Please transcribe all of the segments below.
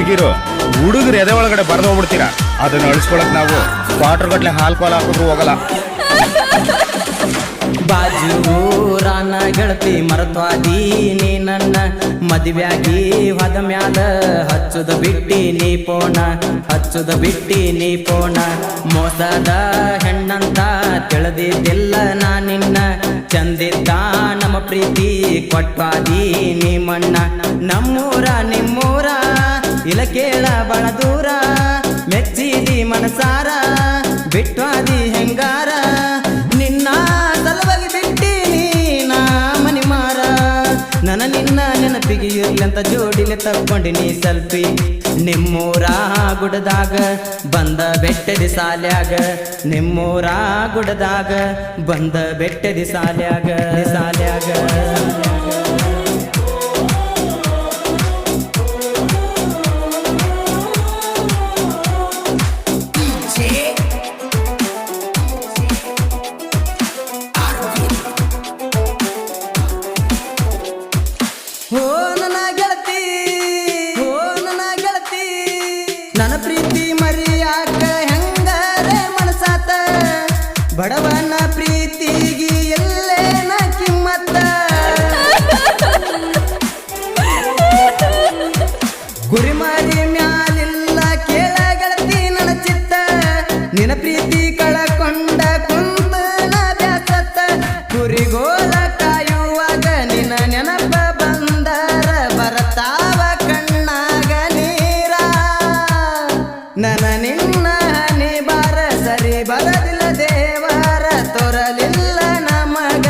ಹುಡುಗರು ಎದೆ ಒಳಗಡೆ ಬರೆದು ಹೋಗ್ಬಿಡ್ತೀರಾ. ಅದನ್ನ ಅಳಿಸ್ಕೊಳಕ್ ನಾವು ಕ್ವಾರ್ಟರ್ ಗಟ್ಲೆ ಹಾಲ್ ಪಾಲ್ ಹಾಕಿದ್ರು ಹೋಗಲ್ಲ. ಬಾಜೂರಾನ ಗೆಳತಿ ಮರತ್ವಾದಿ ನೀ ನನ್ನ ಮದುವೆಯಾಗಿ ಹೋದ ಮ್ಯಾಲ ಹಚ್ಚುದ ಬಿಟ್ಟಿ ನೀ ಪೋಣ ಮೋಸದ ಹೆಣ್ಣಂತ ತಿಳಿದಿದ್ದಿಲ್ಲ ನಾ ನಿನ್ನ ಚಂದಿದ್ದ ನಮ್ಮ ಪ್ರೀತಿ ಕೊಟ್ವಾದಿ ನೀ ಮಣ್ಣ. ನಮ್ಮೂರ ನಿಮ್ಮೂರ ಇಲ್ಲ ಕೇಳ ಬಳ ದೂರ ಮೆಚ್ಚಿದಿ ಮನಸಾರ ಬಿಟ್ವಾದಿ ಹೆಂಗಾರ ನಿನ್ನ ಸಲುವಾಗಿ ಬಿಟ್ಟಿನಿ ನಾ ಮನಿ ಮಾರ. ನನ್ನ ನಿನ್ನ ನೆನಪಿಗೆ ಇರ್ಲಂತ ಜೋಡಿಲೆ ತಕ್ಕೊಂಡಿನಿ ಸೆಲ್ಫಿ. ನಿಮ್ಮೂರ ಗುಡದಾಗ ಬಂದ ಬೆಟ್ಟದಿ ಸಾಲ್ಯಾಗ ನಿಮ್ಮೂರ ಗುಡದಾಗ ಬಂದ ಬೆಟ್ಟದಿ ಸಾಲ್ಯಾಗ. ನನ್ನ ಪ್ರೀತಿ ಮರಿಯಾಕ ಹೆಂಗಾರೆ ಮನಸಾತ ಬಡವನ ಪ್ರೀತಿಗಿ ಎಲ್ಲೇನ ಕಿಮ್ಮತ್ತ. ಕುರಿಮರಿ ಮ್ಯಾಲಿಲ್ಲ ಕೇಳ ಗೆಳತಿ ನನ್ನ ಚಿತ್ತ ನಿನ್ನ ಪ್ರೀತಿ ಕಳಕೊಂಡ ಕುಂತ ನ ಬ್ಯಾಸತ್ತ. ಕುರಿಗೋಲ ಕಾಯುವಾಗ ನಿನ್ನ ನೆನಪ ಬಂದರ ಬರತಾವ ಕಣ್ಣಾಗ ನೀರ. ನನ್ನ ನಿನ್ನ ಹನಿ ಬಾರ ಸರಿ ಬರದಿಲ್ಲ ದೇವರ ತೋರಲಿಲ್ಲ ನಮಗ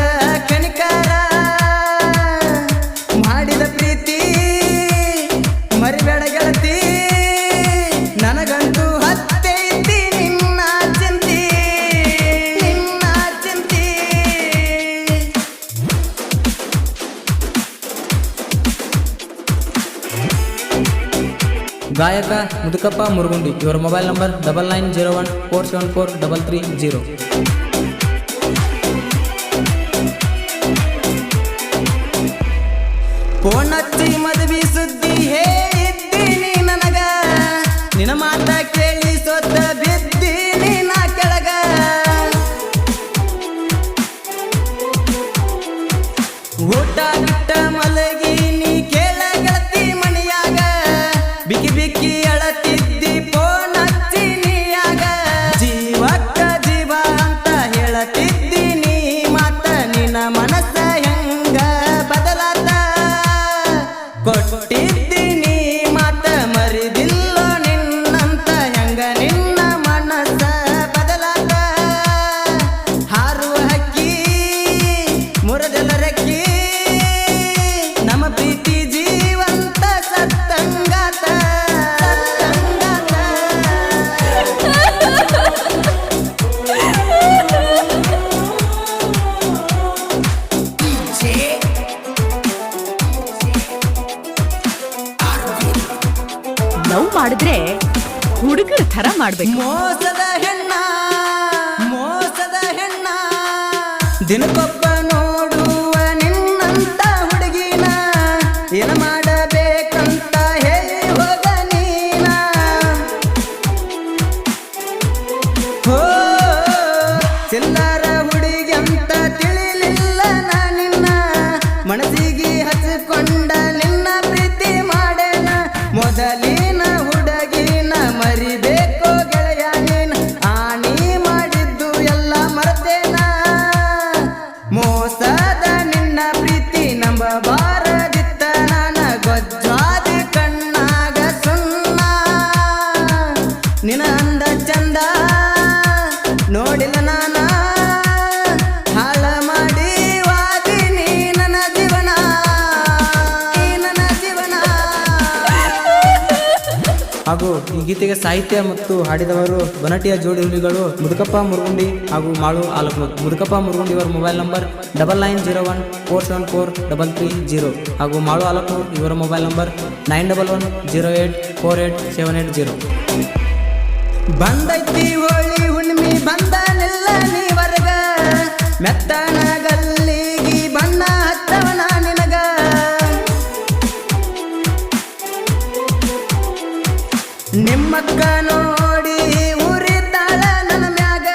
ಕಣಿಕಾರ. ಮಾಡಿದ ಪ್ರೀತಿ ಮರಿಬೇಡ ಗೆಳತಿ ನನಗಂತೂ ಹತ್ತೈತಿ ನಿನ್ನ ಚಿಂತಿ. ಗಾಯಕ ಮುದುಕಪ್ಪ ಮುರುಗುಂಡಿ ಇವರ ಮೊಬೈಲ್ ನಂಬರ್ 9901474330. ಫೋನ್ ಹಚ್ಚಿ ಮದುವೆ ಸುದ್ದಿ ಹೇಳಿದ್ದೀನಿ ನನಗ ನಿನ್ನ ಮಾತ ಕೇಳಿ ಸೊತ್ತ ಬಿದ್ದೀನಿ ನಾ ಕೆಳಗ. ಊಟ ಬಿಟ್ಟ ಮಲಗಿ ನೀ ಕೇಳ ಗೆಳತಿ ಮಣಿಯಾಗ ಬಿಕ್ಕಿ ಬಿಕ್ಕಿ ಅಳತಿದ್ದಿ ಫೋನ್ ಹಚ್ಚಿ ನೀಯಾಗ. ಜೀವಕ್ಕ ಜೀವ ಅಂತ ಹೇಳತಿದ್ದಿ ನೀ ಮಾತ ನಿನ್ನ ಮನಸ್ಸ ಹೆಂಗ ಬದಲಾತ. ಕೊಟ್ಟಿದ್ದೀನಿ ಮಾತ ಮರಿದಿಲ್ಲೋ ನಿನ್ನಂತ ಹೆಂಗ ನಿನ್ನ ಮನಸ್ಸ ಬದಲಾತ. ಹಾರುವ ಹಕ್ಕಿ ಮುರದೆಲ್ಲ ರೆಕ್ಕಿ ನಮ್ಮ ಪ್ರೀತಿ ಜೀವಂತ ಸತ್ತಂಗಾತ. ಲವ್ ಮಾಡಿದ್ರೆ ಹುಡುಗರ ಥರ ಮಾಡ್ಬೇಕು. ಮೋಸದ ಹೆಣ್ಣ ದಿನಕ್ಕೊಬ್ಬ ನೋಡುವ ನಿನ್ನಂತ ಹುಡುಗಿನ ಏನ ಮಾಡಬೇಕಂತ ಹೇಳಿ ಹೋಗ ನೀನ. ಹೋ ಚಿಲ್ಲರ ಹುಡುಗಿ ಅಂತ ತಿಳಿಲಿಲ್ಲ ನಾ ನಿನ್ನ ಮನಸ್ಸಿಗೆ ಹಚ್ಚಿಕೊಂಡ ನಿನ್ನ ಪ್ರೀತಿ ಮಾಡೇನ. ಮೊದಲಿನ ಹುಡುಗಿನ ಮರಿಬೇಕೋ ಗೆಳೆಯ ನೀನ ಆಣಿ ಮಾಡಿದ್ದು ಎಲ್ಲ ಮರ್ತೇನ. ಮೋಸದ ನಿನ್ನ ಪ್ರೀತಿ ನಂಬಬಾರದಿತ್ತ ನಾನ ಗೊಜ್ಜಾದಿ ಕಣ್ಣಾಗ ಸುಣ್ಣ. ನಿನ್ನ ಅಂದ ಚಂದ ನೋಡಿಲ್ಲ ನಾನ ಹಾಳ ಮಾಡಿ ವಾದಿನಿ ನನ್ನ ಜೀವನ. ಹಾಗೂ ಈ ಗೀತೆಗೆ ಸಾಹಿತ್ಯ ಮತ್ತು ಹಾಡಿದವರು ಬನಟಿಯ ಜೋಡಿ ಹುಲಿಗಳು ಮುದುಕಪ್ಪ ಮುರುಗುಂಡಿ ಹಾಗೂ ಮಾಳು ಆಲಕ್ನೂರ್. ಮುದುಕಪ್ಪ ಮುರುಗುಂಡಿ ಇವರ ಮೊಬೈಲ್ ನಂಬರ್ 9901474330 ಹಾಗೂ ಮಾಳು ಆಲಕ್ನೂರ್ ಇವರ ಮೊಬೈಲ್ ನಂಬರ್ 9110848780. ಬಂದೈತಿ ಹೋಳಿ ಹುಣ್ಣಿಮೆ ಬಂದನೆಲ್ಲ ನೀವರ್ಗ ಮೆತ್ತನ ಗಲ್ಲಿಗಿ ಬಣ್ಣ ಹತ್ತವನ ನಿನಗ. ನಿಮ್ಮಕ್ಕ ನೋಡಿ ಉರಿತಾಳ ನನ್ನ ಮ್ಯಾಗ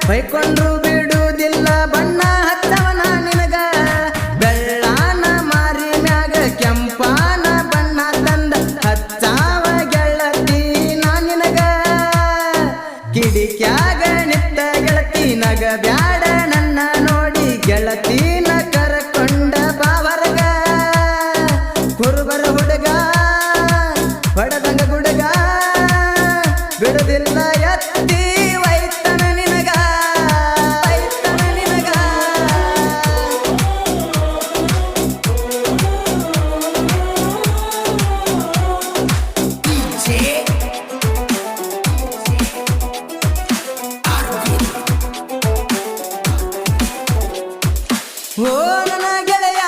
ಬೈಕೊಂಡ್ರು ಬಿಡುವುದಿಲ್ಲ ಬಣ್ಣ ಹತ್ತವನ ನಿನಗ ಬೆಳ್ಳಾನ ಮಾರಿ ಮ್ಯಾಗ ಕೆಂಪಾನ ಬಣ್ಣ ತಂದ ಹಚ್ಚಾವ ಗೆಳತಿ ನಾ ನಿನಗ ಕಿಡಿಕ್ಯಾಗ ನಿತ್ತ ಗೆಳತಿ ನಗ ಬ್ಯಾಡ ನನ್ನ ನೋಡಿ ಗೆಳತಿನ ಕರಕೊಂಡ ಬಾವರ್ಗ ಕುರುಬರ ಹುಡುಗ ಹೊಡೆದಂಗ ಗುಡುಗ ಬಿಡುದಿಲ್ಲ ಎತ್ತಿ ವೈತನ ನಿನಗ ವೈತನ ನಿನಗ ಓ ನನ್ನ ಗೆಳೆಯ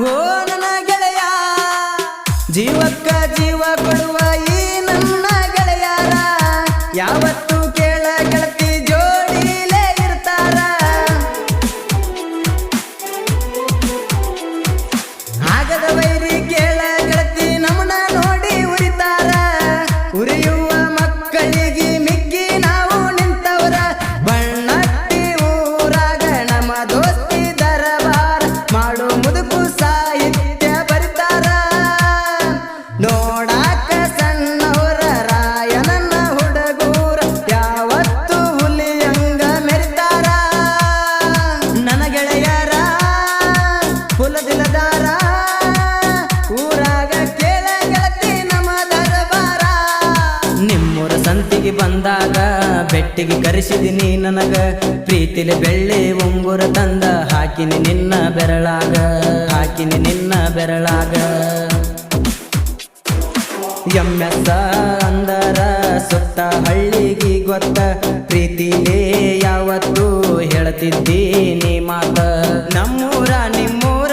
ಓ ನನ್ನ ಗೆಳೆಯ ಜೀವಕ್ಕ ಜೀವ ಕೊಡುವ ಈ ನನ್ನ ಗೆಳೆಯರ ಯಾವತ್ತು ಕೇಳ ಗೆಳತಿ ಜೋಡಿಲೇ ಇರ್ತಾರ ಆಗದ ವೈರಿ ಕೇಳ ಗೆಳತಿ ನಮ್ಮನ್ನ ನೋಡಿ ಉರಿತಾರ ಉರಿಯುವ ಮಕ್ಕಳಿಗೆ ಮಿಕ್ಕಿ ನಾವು ನಿಂತವರ ಬಣ್ಣಟ್ಟಿ ಊರಾಗ ನಮ್ಮ ದೋಸ್ತಿ ದರಬಾರ ಮಾಡು ಮುದುಕು ಸಾಹಿತ್ಯ ಬರಿತಾರ ನೋಡಾಕ ಸಣ್ಣವರ ರಾಯನನ್ನ ಹುಡುಗೂರ ಯಾವತ್ತು ಹುಲಿಯಂಗ ಮೆರಿತಾರ ನನ್ನ ಗೆಳೆಯರ ಹುಲದಿಲದಾರ ಊರಾಗ ಕೇಳ ಗೆಳತಿ ನಮ್ಮ ದರಬಾರ ನಿಮ್ಮೂರ ಸಂತಿಗೆ ಬಂದಾಗ ಬೆಟ್ಟಿಗೆ ಕರೆಸಿದಿನಿ ನನಗ ಪ್ರೀತಿಲಿ ಬೆಳ್ಳಿ ಉಂಗುರ ತಂದ ಹಾಕಿನಿ ನಿನ್ನ ಬೆರಳಾಗ ಹಾಕಿನಿ ನಿನ್ನ ಬೆರಳಾಗ ಎಮ್ಮೆಸ ಅಂದರ ಸುತ್ತ ಹಳ್ಳಿಗೆ ಗೊತ್ತ ಪ್ರೀತಿಲೇ ಯಾವತ್ತು ಹೇಳ್ತಿದ್ದೀನಿ ಮಾತ ನಮ್ಮೂರ ನಿಮ್ಮೂರ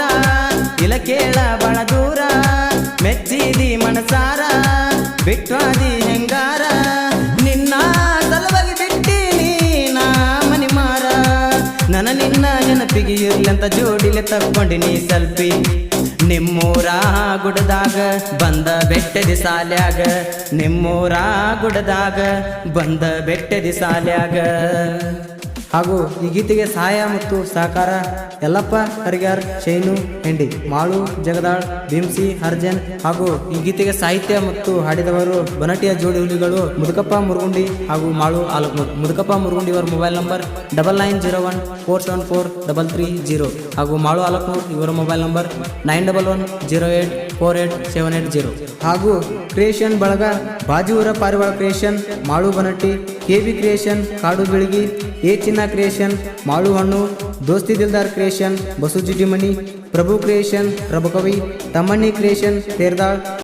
ಇಲ್ಲ ಕೇಳ ಬಣ ದೂರ ಮೆಚ್ಚಿದಿ ಮನಸಾರ ಬಿಟ್ವಾದಿ ಹೆಂಗಾರ ನಿನ್ನ ಸಲುವಾಗಿ ಬಿಟ್ಟಿನಿ ನಾ ಮನಿ ಮಾರ ನನ್ನ ನಿನ್ನ ನೆನಪಿಗೆ ಇರ್ಲಂತ ಜೋಡಿಲೆ ತಕ್ಕೊಂಡಿನಿ ಸೆಲ್ಫಿ ನಿಮ್ಮೂರ ಗುಡದಾಗ ಬಂದ ಬೆಟ್ಟದಿ ಸಾಲ್ಯಾಗ ನಿಮ್ಮೂರ ಗುಡದಾಗ ಬಂದ ಬೆಟ್ಟದಿ ಸಾಲ್ಯಾಗ ಹಾಗೂ ಈ ಗೀತೆಗೆ ಸಹಾಯ ಮತ್ತು ಸಹಕಾರ ಯಲ್ಲಪ್ಪ ಹರಿಗಾರ್ ಶೈನು ಹೆಂಡಿ ಮಾಳು ಜಗದಾಳ್ ಭೀಮ್ಸಿ ಹರ್ಜನ್ ಹಾಗೂ ಈ ಗೀತೆಗೆ ಸಾಹಿತ್ಯ ಮತ್ತು ಹಾಡಿದವರು ಬನಟಿಯ ಜೋಡಿ ಹುಲಿಗಳು ಮುದುಕಪ್ಪ ಮುರುಗುಂಡಿ ಹಾಗೂ ಮಾಳು ಆಲಕ್ನೂರ್ ಮುದುಕಪ್ಪ ಮುರುಗುಂಡಿ ಇವರ ಮೊಬೈಲ್ ನಂಬರ್ 9901474330 ಹಾಗೂ ಮಾಳು ಆಲಕ್ನೂರ್ ಇವರ ಮೊಬೈಲ್ ನಂಬರ್ 9110848780 ಹಾಗೂ ಕ್ರಿಯೇಷನ್ ಬಳಗ ಬಾಜೂರ ಪಾರಿವಾಳ creation Malu Banatti KB creation ಕಾಡು ಬೆಳಗಿ ಎ ಚಿನ್ನ ಕ್ರಿಯೇಷನ್ ಮಾಳು ಹಣ್ಣು ದೋಸ್ತಿ ದಿಲ್ದಾರ್ ಕ್ರಿಯೇಷನ್ ಬಸು ಜಿಟಿ ಮನಿ ಪ್ರಭು ಕ್ರಿಯೇಷನ್ ರಬಕವಿ ತಮ್ಮಣ್ಣಿ ಕ್ರಿಯೇಷನ್ ತೇರ್ದಾಳ್